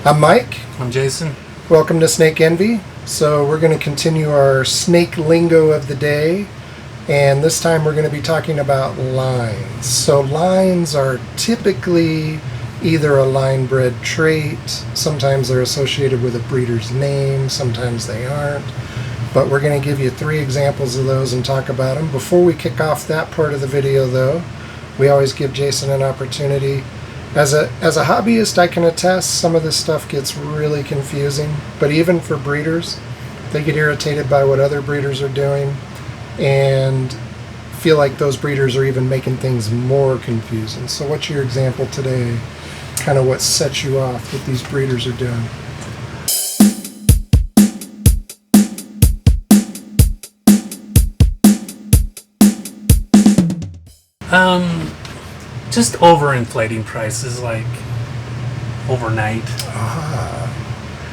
I'm Mike. I'm Jason. Welcome to Snake Envy. So we're going to continue our snake lingo of the day, and this time we're going to be talking about lines. So lines are typically either a line-bred trait, sometimes they're associated with a breeder's name, sometimes they aren't. But we're going to give you 3 examples of those and talk about them. Before we kick off that part of the video though, we always give Jason an opportunity. As a hobbyist, I can attest some of this stuff gets really confusing, but even for breeders, they get irritated by what other breeders are doing and feel like those breeders are even making things more confusing. So what's your example today? Kind of what sets you off what these breeders are doing? Just overinflating prices like overnight.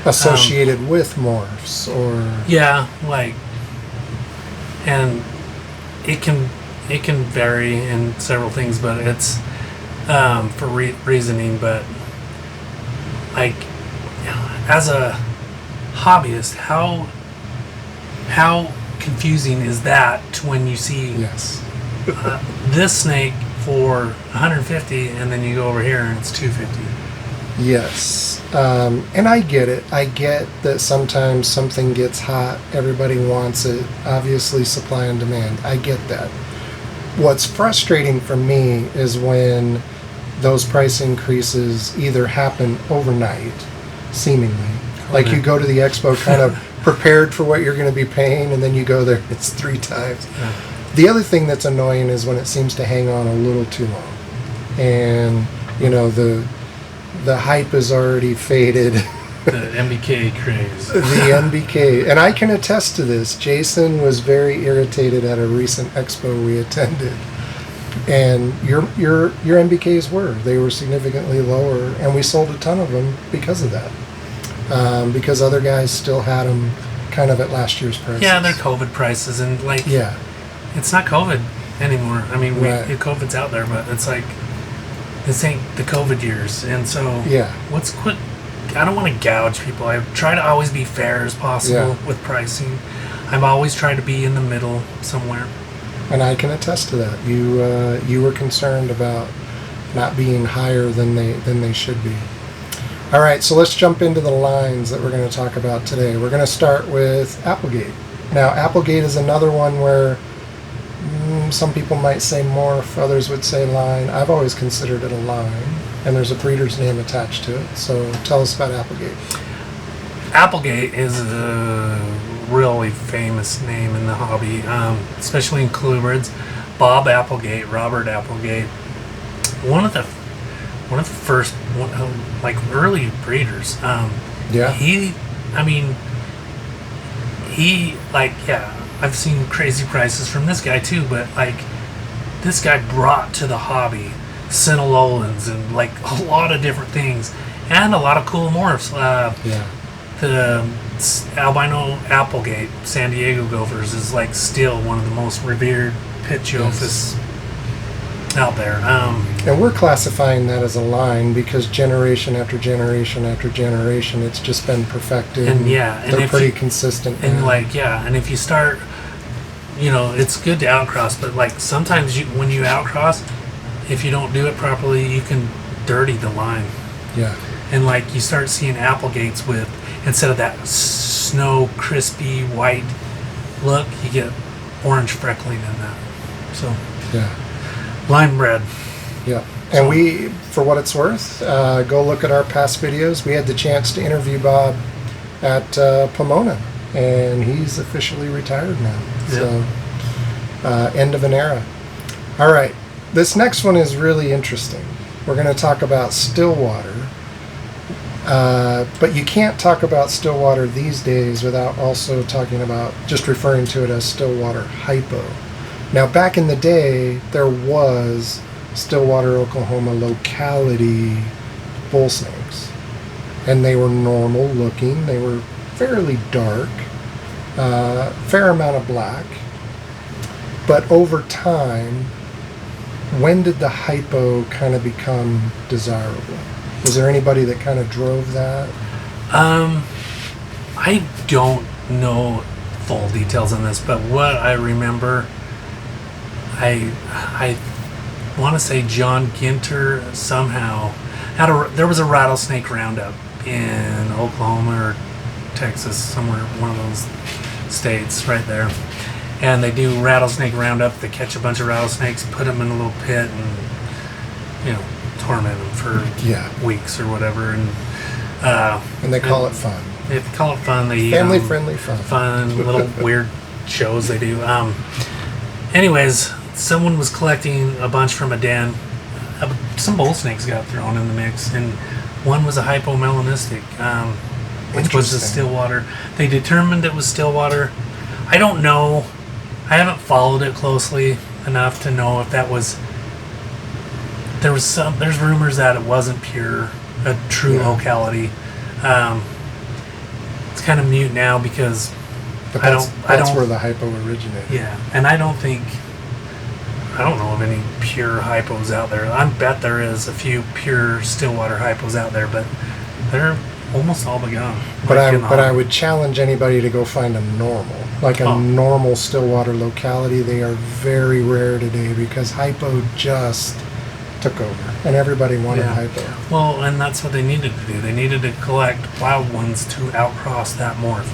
Associated with morphs or... Yeah, like, and it can vary in several things, but it's for reasoning, but like, as a hobbyist, how confusing is that to when you see Yes. this snake for 150 and then you go over here and it's 250. Yes, and I get it. I get that sometimes something gets hot, everybody wants it, obviously supply and demand. I get that. What's frustrating for me is when those price increases either happen overnight, seemingly. Like you go to the expo kind of prepared for what you're going to be paying, and then you go there, it's 3 times. Yeah. The other thing that's annoying is when it seems to hang on a little too long. And, you know, the hype is already faded. The MBK craze. The MBK. And I can attest to this. Jason was very irritated at a recent expo we attended. And your MBKs were. They were significantly lower. And we sold a ton of them because of that. Because other guys still had them kind of at last year's prices. Yeah, they're COVID prices. And like... Yeah. It's not COVID anymore. I mean, Right. COVID's out there, but it's like, this ain't the COVID years. And so, Yeah. I don't want to gouge people. I try to always be fair as possible with pricing. I've always tried to be in the middle somewhere. And I can attest to that. You were concerned about not being higher than they should be. All right, so let's jump into the lines that we're going to talk about today. We're going to start with Applegate. Now, Applegate is another one where some people might say morph, others would say line. I've always considered it a line, and there's a breeder's name attached to it. So tell us about Applegate. Applegate is a really famous name in the hobby, especially in colubrids. Bob Applegate, Robert Applegate, one of the first early breeders. I've seen crazy prices from this guy too, but like, this guy brought to the hobby Cinelolans and like a lot of different things and a lot of cool morphs. The albino Applegate San Diego Gophers is like still one of the most revered Pitchophis out there. And we're classifying that as a line because generation after generation after generation, it's just been perfected. And they're pretty consistent. And and if you start, it's good to outcross, but like sometimes when you outcross, if you don't do it properly, you can dirty the line. Yeah. And like you start seeing Applegates with, instead of that snow crispy white look, you get orange freckling in that. So yeah. Line bred. Yeah. And we, for what it's worth, go look at our past videos. We had the chance to interview Bob at Pomona, and he's officially retired now. Yep. So, end of an era. All right. This next one is really interesting. We're going to talk about Stillwater. But you can't talk about Stillwater these days without also talking about just referring to it as Stillwater hypo. Now, back in the day, there was Stillwater, Oklahoma locality bull snakes, and they were normal looking. They were fairly dark, fair amount of black. But over time, when did the hypo kind of become desirable? Was there anybody that kind of drove that? I don't know full details on this, but what I remember, I want to say John Ginter somehow there was a rattlesnake roundup in Oklahoma or Texas, somewhere, one of those states right there. And they do rattlesnake roundup. They catch a bunch of rattlesnakes, put them in a little pit, and torment them for weeks or whatever. And they call it fun. They call it fun. They family friendly fun. Fun little weird shows they do. Anyways, someone was collecting a bunch from a den. Some bull snakes got thrown in the mix, and one was a hypomelanistic, which was a Stillwater. They determined it was Stillwater. I don't know. I haven't followed it closely enough to know if that was. There's rumors that it wasn't pure, a true locality. It's kind of mute now because that's where the hypo originated. Yeah, and I don't know of any pure hypos out there. I bet there is a few pure Stillwater hypos out there, but they're almost all but gone. But I would challenge anybody to go find a normal, like a normal Stillwater locality. They are very rare today because hypo just took over, and everybody wanted hypo. Well, and that's what they needed to do. They needed to collect wild ones to outcross that morph,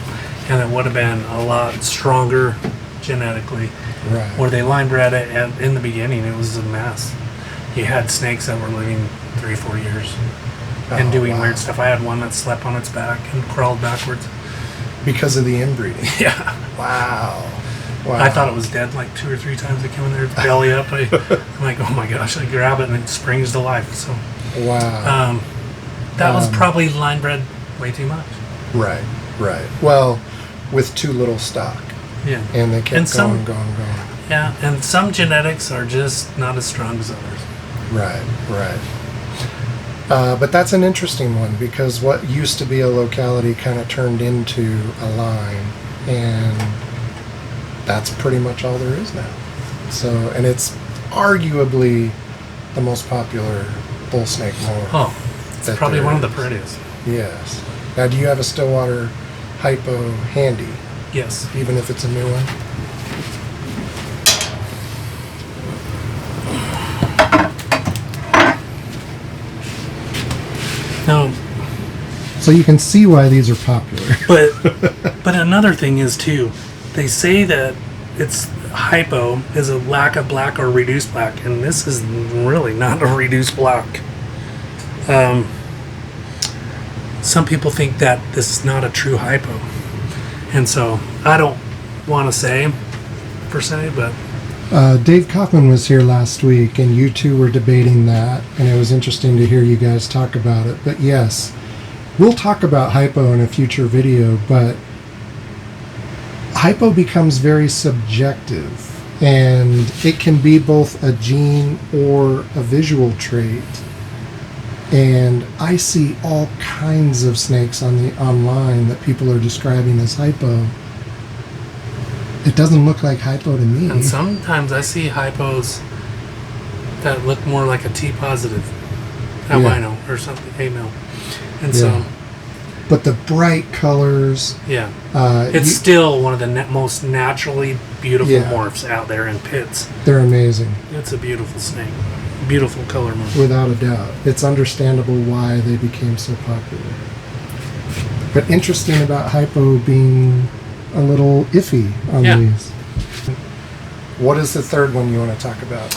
and it would have been a lot stronger genetically. Right. Where they line bred it, and in the beginning it was a mess. You had snakes that were living 3-4 years and doing weird stuff. I had one that slept on its back and crawled backwards because of the inbreeding. Yeah. Wow. I thought it was dead like 2 or 3 times. I came in there, its belly up. I'm like, oh my gosh! I grab it and it springs to life. So wow. That was probably line bred way too much. Right. Well, with too little stock. Yeah. And they kept going. Yeah, and some genetics are just not as strong as others. Right. But that's an interesting one because what used to be a locality kind of turned into a line, and that's pretty much all there is now. So, and it's arguably the most popular bull snake morph. Oh, it's probably one of the prettiest. Yes. Now, do you have a Stillwater hypo handy? Yes. Even if it's a new one? No. So you can see why these are popular. But another thing is too, they say that it's hypo is a lack of black or reduced black, and this is really not a reduced black. Some people think that this is not a true hypo. And so, I don't want to say, per se, but... Dave Kaufman was here last week, and you two were debating that, and it was interesting to hear you guys talk about it. But yes, we'll talk about hypo in a future video, but hypo becomes very subjective, and it can be both a gene or a visual trait. And I see all kinds of snakes online that people are describing as hypo. It doesn't look like hypo to me. And sometimes I see hypos that look more like a T positive albino or something, A male. And so... But the bright colors... Yeah. It's still one of the most naturally beautiful morphs out there in pits. They're amazing. It's a beautiful snake. Beautiful color morph. Without a doubt. It's understandable why they became so popular. But interesting about hypo being a little iffy on these. What is the third one you want to talk about?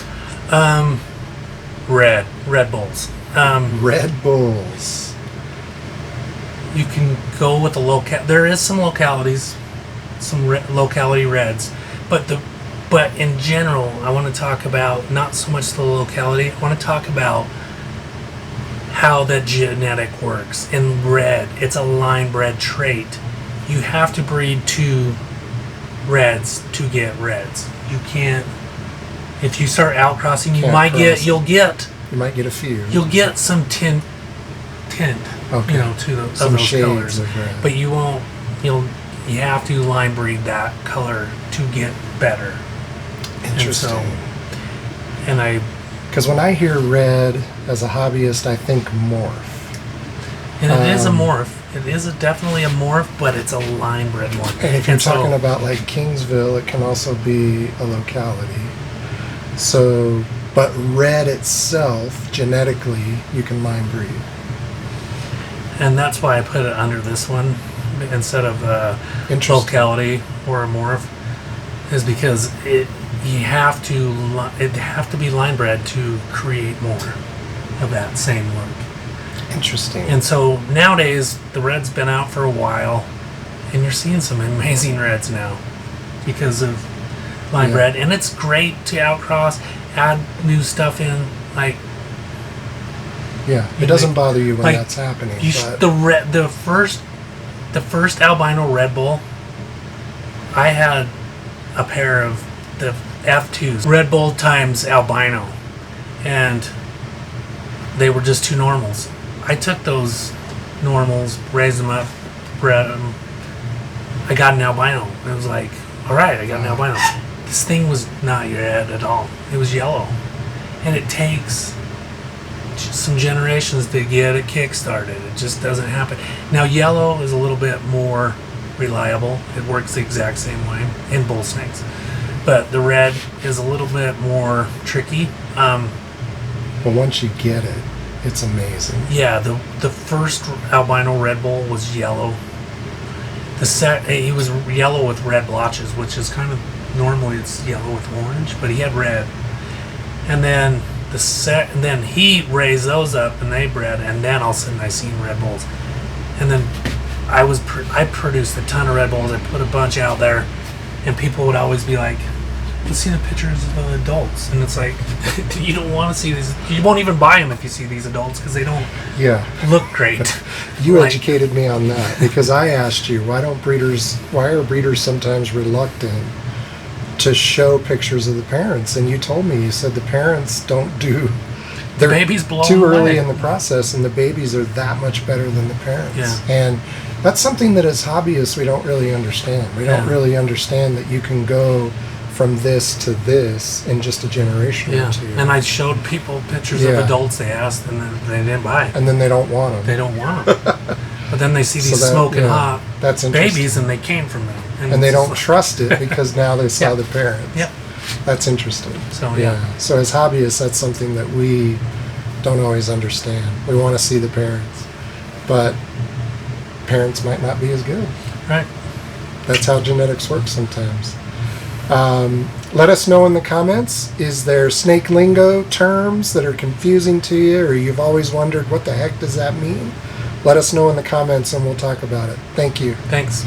Red bulls. Red bulls. You can go with the there is some localities, some locality reds, but in general, I want to talk about not so much the locality. I want to talk about how the genetic works. In red, it's a line bred trait. You have to breed 2 reds to get reds. You can't. If you start outcrossing, you might get a few. You'll get some tint. Okay. To those shades colors, of red. but you won't. You have to line breed that color to get better. Interesting. And because when I hear red as a hobbyist, I think morph. And it is a morph. It is definitely a morph, but it's a line bred morph. And if you're talking about like Kingsville, it can also be a locality. So, but red itself, genetically, you can line breed. And that's why I put it under this one instead of locality or a morph, is because it have to be line bred to create more of that same look. Interesting. And so nowadays the red's been out for a while, and you're seeing some amazing reds now because of line bred, and it's great to outcross, add new stuff in, like. Yeah, it doesn't bother you when that's happening. The first albino Red Bull, I had a pair of the F2s, Red Bull times albino, and they were just two normals. I took those normals, raised them up, bred them. I got an albino. It was like, all right, I got an albino. This thing was not red at all. It was yellow, and it takes some generations to get it kick-started. It just doesn't happen. Now yellow is a little bit more reliable. It works the exact same way in bull snakes, but the red is a little bit more tricky. But once you get it, it's amazing. Yeah, the first albino Red Bull was yellow. He was yellow with red blotches, which is kind of normally it's yellow with orange, but he had red. And then then he raised those up and they bred, and then all of a sudden I seen Red Bulls. And then I produced a ton of Red Bulls. I put a bunch out there, and people would always be like, let's see the pictures of the adults. And it's like, you don't want to see these. You won't even buy them if you see these adults because they don't look great. You educated me on that because I asked you, why are breeders sometimes reluctant to show pictures of the parents? And you told me, you said the parents don't do. They're babies blow too early away in the process, and the babies are that much better than the parents. Yeah. And that's something that as hobbyists we don't really understand. We don't really understand that you can go from this to this in just a generation or two. And I showed people pictures of adults they asked, and then they didn't buy it. And then they don't want them. They don't want them. But then they see these smoking hot babies, and they came from them. And they don't trust it because now they saw the parents. Yep. That's interesting. So So as hobbyists, that's something that we don't always understand. We want to see the parents, but parents might not be as good. Right. That's how genetics works sometimes. Let us know in the comments, is there snake lingo terms that are confusing to you, or you've always wondered what the heck does that mean? Let us know in the comments and we'll talk about it. Thank you. Thanks.